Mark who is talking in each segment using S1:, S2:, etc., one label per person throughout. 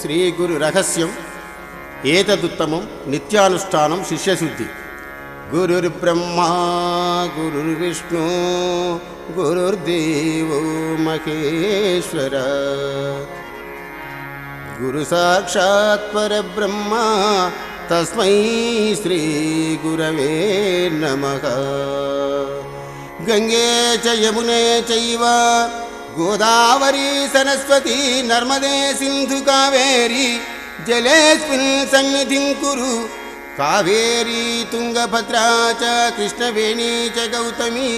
S1: శ్రీ గురు రహస్యం ఏతదుత్తమం నిత్యానుష్ఠానం శిష్యశుద్ధి. గురుర్బ్రహ్మా గురుర్విష్ణు గురుర్దేవో మహేశ్వర గురు సాక్షాత్ పరబ్రహ్మ తస్మై శ్రీ గురవే నమః. గంగే చ యమునే చైవ గోదావరి సరస్వతి నర్మదే సింధు కావేరి జలేస్మిన్ సన్నిధిం కురు. కావేరీ తుంగభద్రా చ కృష్ణవేణీ చ గౌతమీ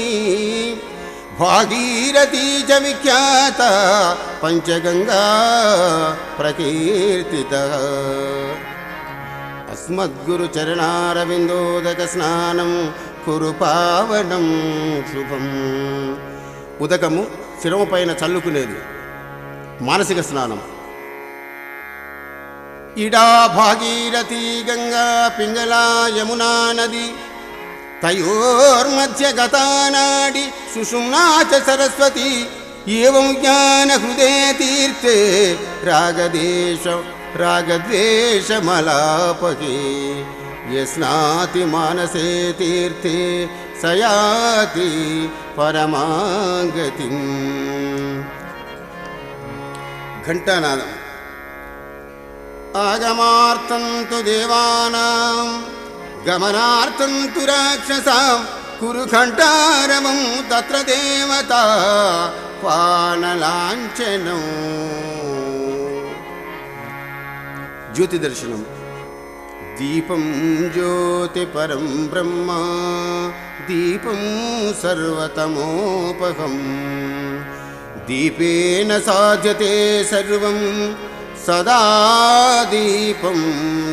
S1: భాగీరథీ చ విఖ్యాత పంచగంగా ప్రకీర్తితః. అస్మద్గురుచరణారవిందోదక స్నానం కురు పావనం శుభం. ఉదకము శిరము పైన చల్లుకునేది మానసిక స్నానం. ఇడా భాగీరథీ గంగా పింగళా యమునా నది తయోర్మధ్య గతానాడి సుషుమ్నా చ సరస్వతి. ఏవం జ్ఞాన హృదే తీర్థే రాగద్వేషమలాపకే. యస్నాతి మానసే తీర్థే సయాతి పరమాగతిం. ఘంటానాదం. ఆగమార్థం తు దేవానాం గమనార్థం తు రాక్షసాం కురు ఘంటారవం తత్ర దేవతా పానలాంఛనం. జ్యోతి దర్శనం. దీపం జ్యోతి పరం బ్రహ్మ దీపం సర్వతమోపహం. దీపేన సాధ్యతే సర్వం సదా దీపం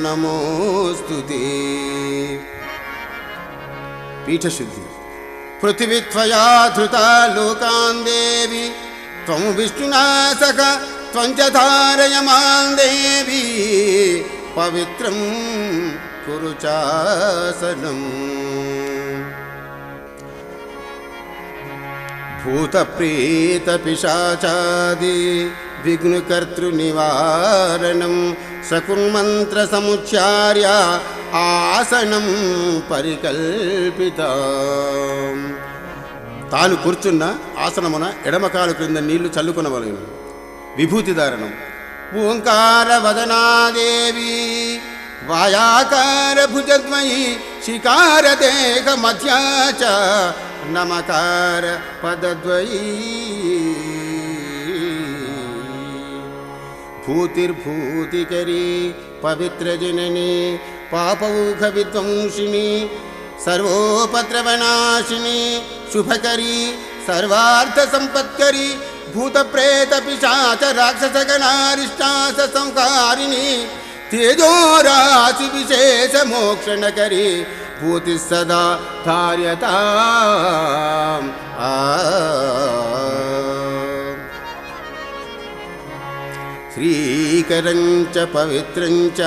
S1: నమోస్తుతే. పీఠశుద్ధి. పృథివీ త్వయా ధృతా లోకాన్ దేవి త్వం విష్ణునా సఖ త్వం చ ధారయమాన్ దేవి పవిత్రం కురు చాసనం. భూత ప్రేత పిశాచాది విఘ్నకర్తృనివారణం సకుర్మంత్ర సముచ్చార్య ఆసనం పరికల్పితం. తాను కూర్చున్న ఆసనమున ఎడమకాలు క్రింద నీళ్లు చల్లుకొనవలెను. విభూతిధారణం. ఓంకార వదనాదేవి వాయాకార భుజద్వయి శికార దేహ మధ్యా చ నమకార పదద్వయీ. భూతిర్భూతికరీ పవిత్రజననీ పాపౌఘ విధ్వంసిని సర్వోపద్రవనాశిని శుభకరీ సర్వార్థ సంపత్కరీ భూత ప్రేత పిశాచ రాక్షసగణారిష్టాస సంహారిణి తేజోరాశి విశేష మోక్షణకరీ భూతి సదా ధార్యతాం. శ్రీకరం చ పవిత్రం చ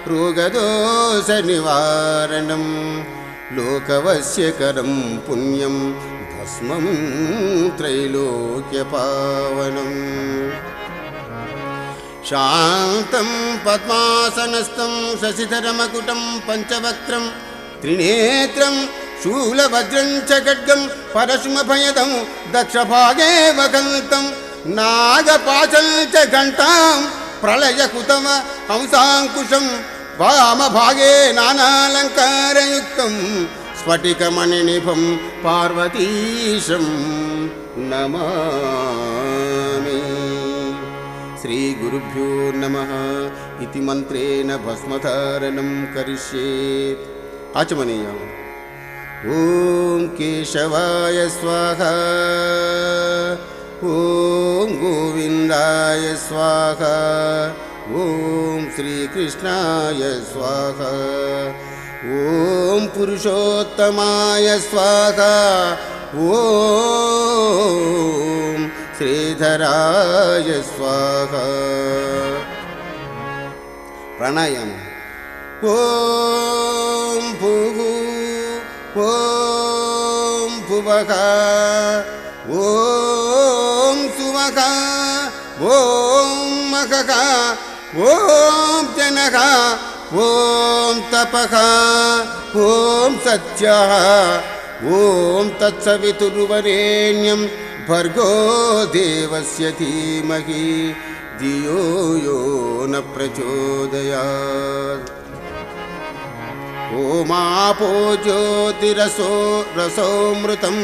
S1: రోగదోష నివారణం లోకవశ్యకరం పుణ్యం భస్మం త్రైలోక్య పావనం. శాంతం పద్మాసనస్థం శశిధరమకుటం పంచవక్త్రం త్రినేత్రం శూలవజ్రం చ ఖడ్గం పరశుమభయదం దక్షభాగే వకంతం నాగపాశం చ ఘంటాం ప్రళయకుతమ హంసాంకుశం వామభాగే నానాలంకారయుక్తం స్ఫటికమణినిభం పార్వతీశం నమామి. శ్రీ గురుభ్యో నమః ఇతి మంత్రేణ భస్మధారణం కరిష్యేత్. ఆచమనీయం. ఓం కేశవాయ స్వాహా ఓం గోవిందాయ స్వాహా ఓం శ్రీకృష్ణాయ స్వాహా ఓం పురుషోత్తమాయ స్వాహా ఓం శ్రీధరాయ స్వాహా. ప్రాణాయామం. ఓం భూః ఓం భువః ఓం సువః ఓం మఖః ఓం జనః ఓం తపః ఓం సత్యః ఓం తత్సవితుర్వరేణ్యం భర్గో దేవస్య ధీమహి ధియో యో న ప్రచోదయాత్. ఓమాపో జ్యోతిరసో రసోమృతం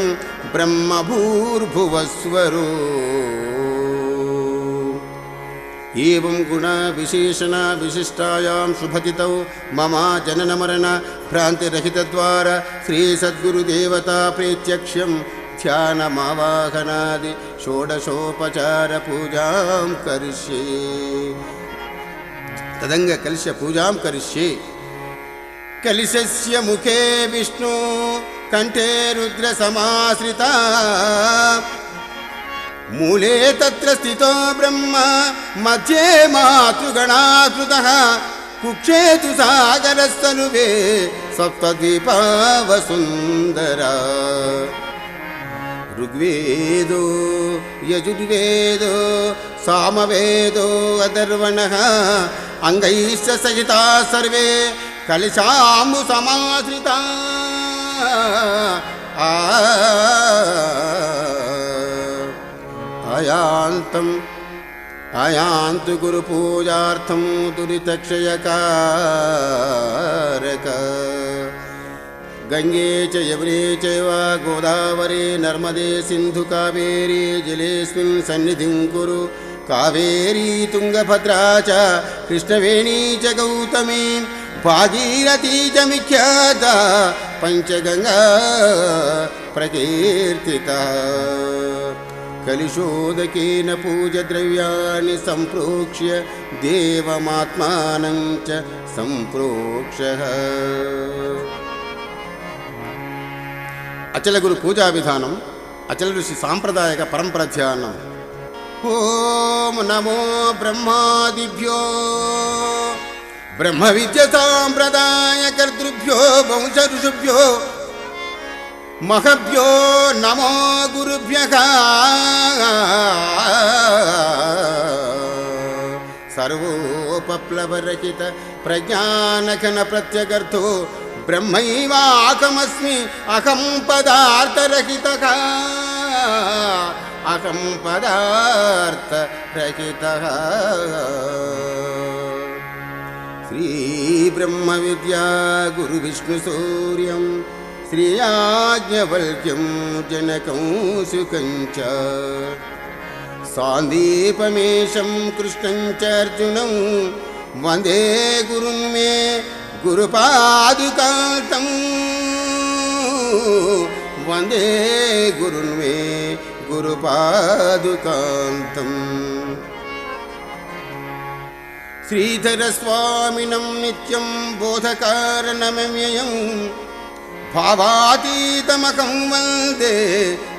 S1: బ్రహ్మభూర్భువస్వరో. ఏవం గుణ విశేషణ విశిష్టాయాం శుభతితౌ మమ జనన మరణ భ్రాంతిరహితద్వార శ్రీ సద్గురుదేవతా ప్రేత్యక్ష్యం ధ్యానమావాహనాది షోడశోపచార పూజాం కరిష్యే. తదంగ కలశ పూజాం కరిష్యే. కలశస్య ముఖే విష్ణు కంఠే రుద్ర సమాశ్రితా మూలే తత్ర స్థితో బ్రహ్మ మధ్యే మాతృగణాకృతః కుక్షే తు సాగరస్తనువే సప్తద్వీపావసుందరా. ఋగ్వేదో యజుర్వేదో సామవేదో అథర్వణః అంగైశ్చ సహితా సర్వే కలశాంబు సమాశ్రితా. ఆయాంతు గురు పూజార్థం దురితక్షయకారక. గంగే చ యమునే చైవ గోదావరి నర్మదే సింధు కావేరీ జలేస్మిన్ సన్నిధిం కురు. కావేరీ తుంగభద్రా చ కృష్ణవేణీ చ గౌతమీ భాగీరథీ చ విఖ్యాత పంచగంగా ప్రకీర్తితా. కలిశోదకేన పూజద్రవ్యాణి సంప్రోక్ష్య దేవమాత్మానం చ సంప్రోక్షః. అచల గురు పూజా విధానం అచల ఋషి సాంప్రదాయక పరంపర ధ్యానం. ఓం నమో బ్రహ్మాదిభ్యో బ్రహ్మ విద్య సాంప్రదాయ కర్తృభ్యో వంశ ఋషుభ్యో మహభ్యో నమో గురుభ్యః. సర్వోపప్లవరహిత ప్రజ్ఞానఘన ప్రత్యగర్థో బ్రహ్మైవాహమస్మి అహం పదార్థరహితః. అహం పదార్థరహితః. శ్రీ బ్రహ్మ విద్యా గురు విష్ణు సూర్యం శ్రీయాజ్ఞవల్క్యం జనకం సుఖం చ సాందీపమేషం కృష్ణం చ అర్జునం వందే గురున్మే గురుపాదుకాంతం. వందే గురున్మే గురుపాదుకాంతం. శ్రీధరస్వామినం నిత్యం బోధకారణమవ్యయం భావాతీతమకం వందే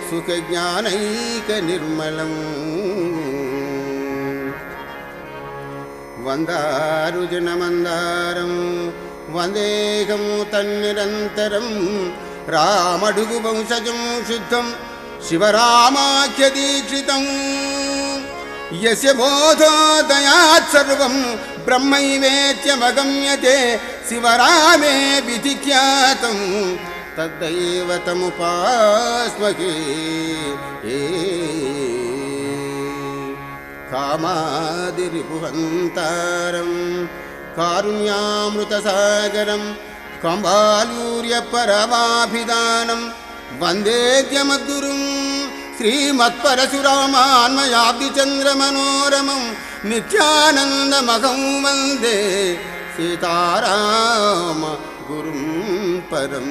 S1: సుఖజ్ఞానైక నిర్మలం. వందారుజనమందారం వందేహం తన్నిరంతరం రామడుగు వంశజం శుద్ధం శివరామాఖ్య దీక్షితం. యస్య బోధోదయాత్ సర్వం బ్రహ్మైవేత్యవగమ్యతే శివరామే విధిఖ్యాతం తద్దైవతముపాస్మహే. కామాదిరిపుహంతారం కారుణ్యామృతసాగరం కంబాలూర్య పరమాభిధానం వందేద్యమద్గురుం శ్రీమత్పరశురామాన్మయాబ్దిచంద్రమనోరమం నిత్యానందమహం వందే సీతారామ గురుం పరం.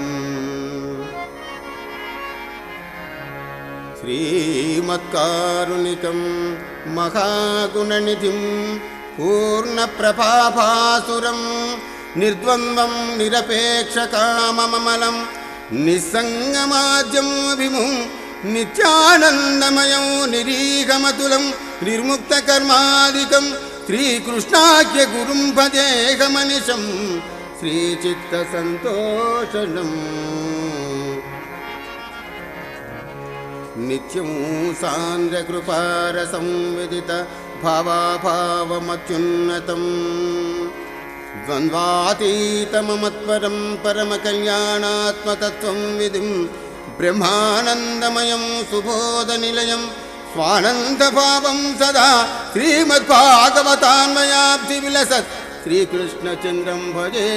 S1: శ్రీమత్కారుణికం మహాగుణనిధిం పూర్ణప్రభాభాసురం నిర్ద్వంద్వం నిరపేక్షకామమలం నిస్సంగమాద్యం విముం నిత్యానందమయం నిరీహమతులం నిర్ముక్తకర్మాదికం శ్రీకృష్ణాఖ్య గురుం భజేహమనిశం శ్రీచిత్తసంతోషణం. నిత్యం సాంద్రకృపారసం విదిత भावाभावमत्युन्नतम् द्वन्द्वातीतममत्परं परमकल्याणात्मतत्त्वं विधिं ब्रह्मानन्दमयं सुबोधनिलयं स्वानन्दभावं सदा श्रीमद्भागवतान्मयाब्धिविलसत् श्रीकृष्णचन्द्रं भजे।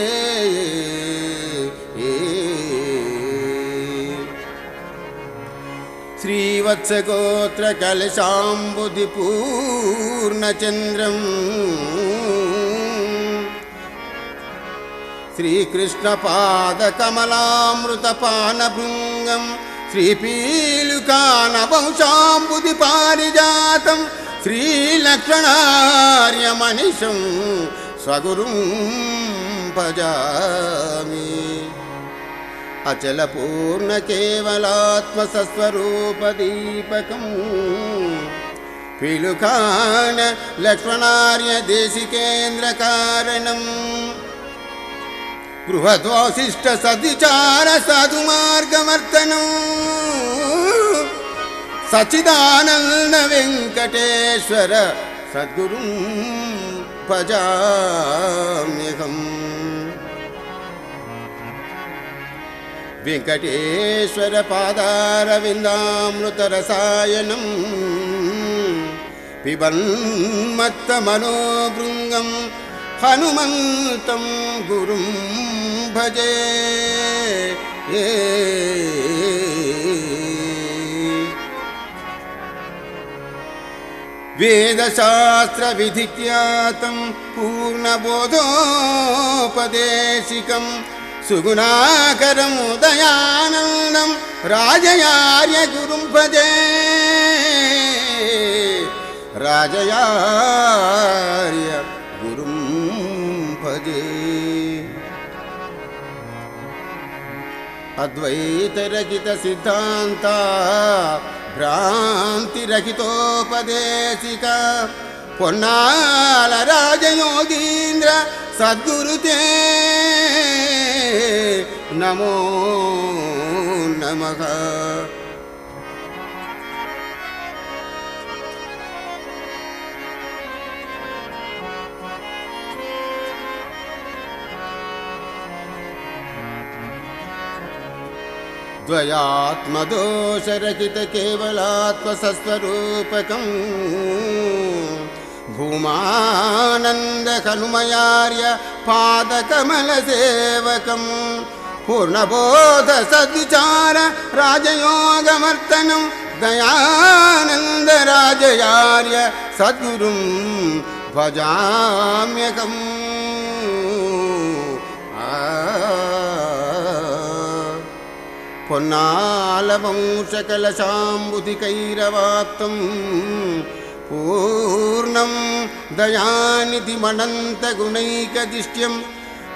S1: श्रीवत्सगोत्रकलशाम्बुधिपूर्णचन्द्रम् श्रीकृष्णपादकमलामृतपानभृङ्गं श्रीपीलुकानवंशाम्बुधिपारिजातं श्रीलक्ष्मणार्यमनिशं स्वगुरुं भजामि। अचलपूर्णकेवलात्मसस्वरूपदीपकं पीलुकान लक्ष्मणार्यदेशिकेन्द्रकारणं बृहद्वासिष्ठसद्विचार साधुमार्गवर्तनं सच्चिदानन्द वेङ्कटेश्वर सद्गुरुं भजाम्यहम्। वेङ्कटेश्वर पादारविन्दामृतरसायनं पिबन्मत्तमनोभृङ्गं हनुमन्तं गुरुं भजे। वेदशास्त्रविधिज्ञातं पूर्णबोधोपदेशिकं सुगुणाकरं दयानन्दं राजयार्य गुरुं भजे। राजयार्य गुरुं भजे। अद्वैतरहित सिद्धान्ता भ्रान्तिरहितोपदेशिका పొన్నాల రాజయోగీంద్ర సద్గురుతే నమో నమః. ద్వయాత్మదోషరహిత కేవలాత్మసస్వరూపకం భూమానంద హనుమయార్య పాదకమల సేవకం పూర్ణబోధ సద్విచార రాజయోగవర్తనం దయానంద రాజయార్య సద్గురుం భజామ్యకం. పొన్నాల వంశకలశాంబుధికైరవాప్తం పూర్ణం దయానిధిమనంతగుణైకదిష్ట్యం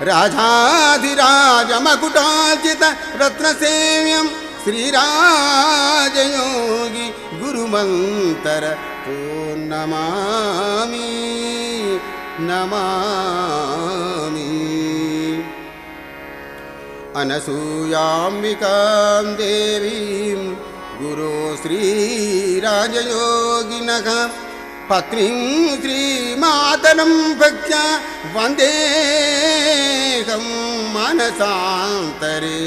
S1: రాజాధిరాజమకుటార్జిత రత్నసేవ్యం శ్రీరాజయోగి గురుమంతర నమామి నమామి. అనసూయాంబికాం దేవీం గురో శ్రీరాజయోగినః పత్నీం శ్రీమాతరం భక్త్యా వందేహం మనసాంతరే.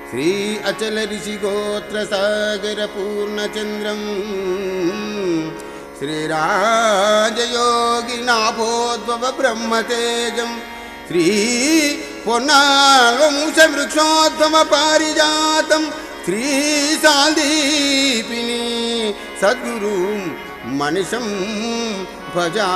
S1: శ్రీ అచల ఋషిగోత్ర సాగర పూర్ణచంద్రం శ్రీరాజయోగి నాభోద్భవ బ్రహ్మతేజం శ్రీ పొన్నాళవంశవృక్షోద్భవ పారిజాతం శ్రీ సాందీపిని సద్గురుం మనిషం భజామి.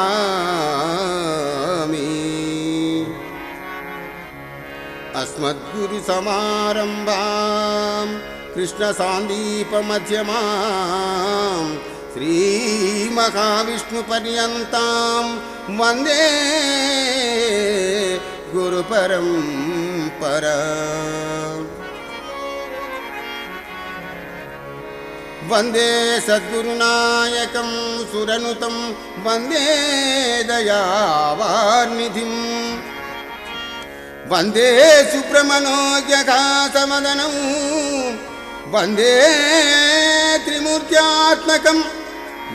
S1: అస్మద్గురు సమారంభాం కృష్ణ సాందీప మధ్యమాం శ్రీ మహావిష్ణు పర్యంతం వందే గురు పరంపరా. వందే సద్గురునాయకం సురనుతం వందే దయావార్నిధిం వందే సుబ్రహ్మణ్యోగ్యకాసమదనం వందే త్రిమూర్త్యాత్మకం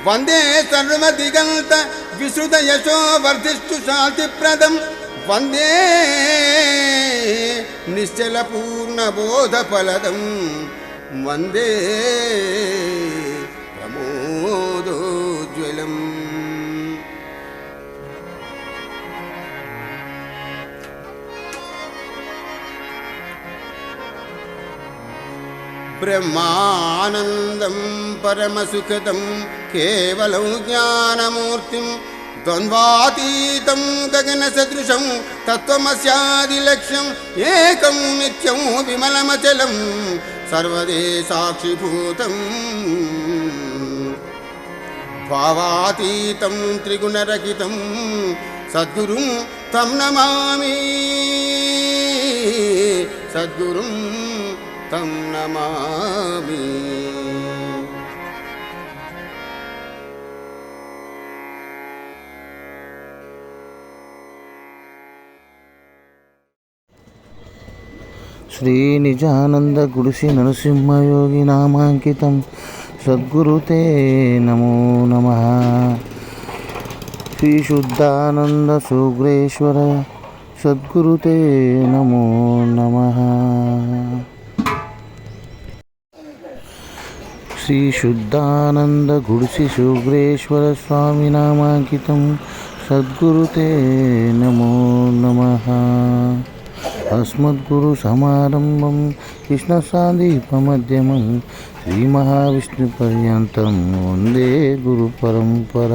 S1: వందే సర్వదిగంత విశ్రుత యశో వర్ధిష్ఠు శాంతిప్రదం వందే నిశ్చల పూర్ణ బోధఫలదం వందే ప్రమోదోజ్వలం. బ్రహ్మానందం పరమసుఖదం కేవలం జ్ఞానమూర్తిం ద్వంద్వాతీతం గగన సదృశం తత్వమస్యాదిలక్ష్యం ఏకం నిత్యం విమలమచలం సర్వదేశాక్షిభూతం భావాతీతం త్రిగుణరహితం సద్గురుం తం నమామి సద్గురుం తం నమామి.
S2: శ్రీ నిజానంద గుడిసి నరసింహయోగి నామాంకితం సద్గురుతే నమో నమః. శ్రీ శుద్ధానంద సుగ్రేశ్వర సద్గురుతే నమో నమః. శ్రీ శుద్ధానంద గుడిసి సుగ్రేశ్వర స్వామి నామాంకితం సద్గురుతే నమో నమః. అస్మద్గురు సమారంభం కృష్ణసాందీపమధ్యమం శ్రీ మహావిష్ణు పర్యంతం వందే గురు పరంపర.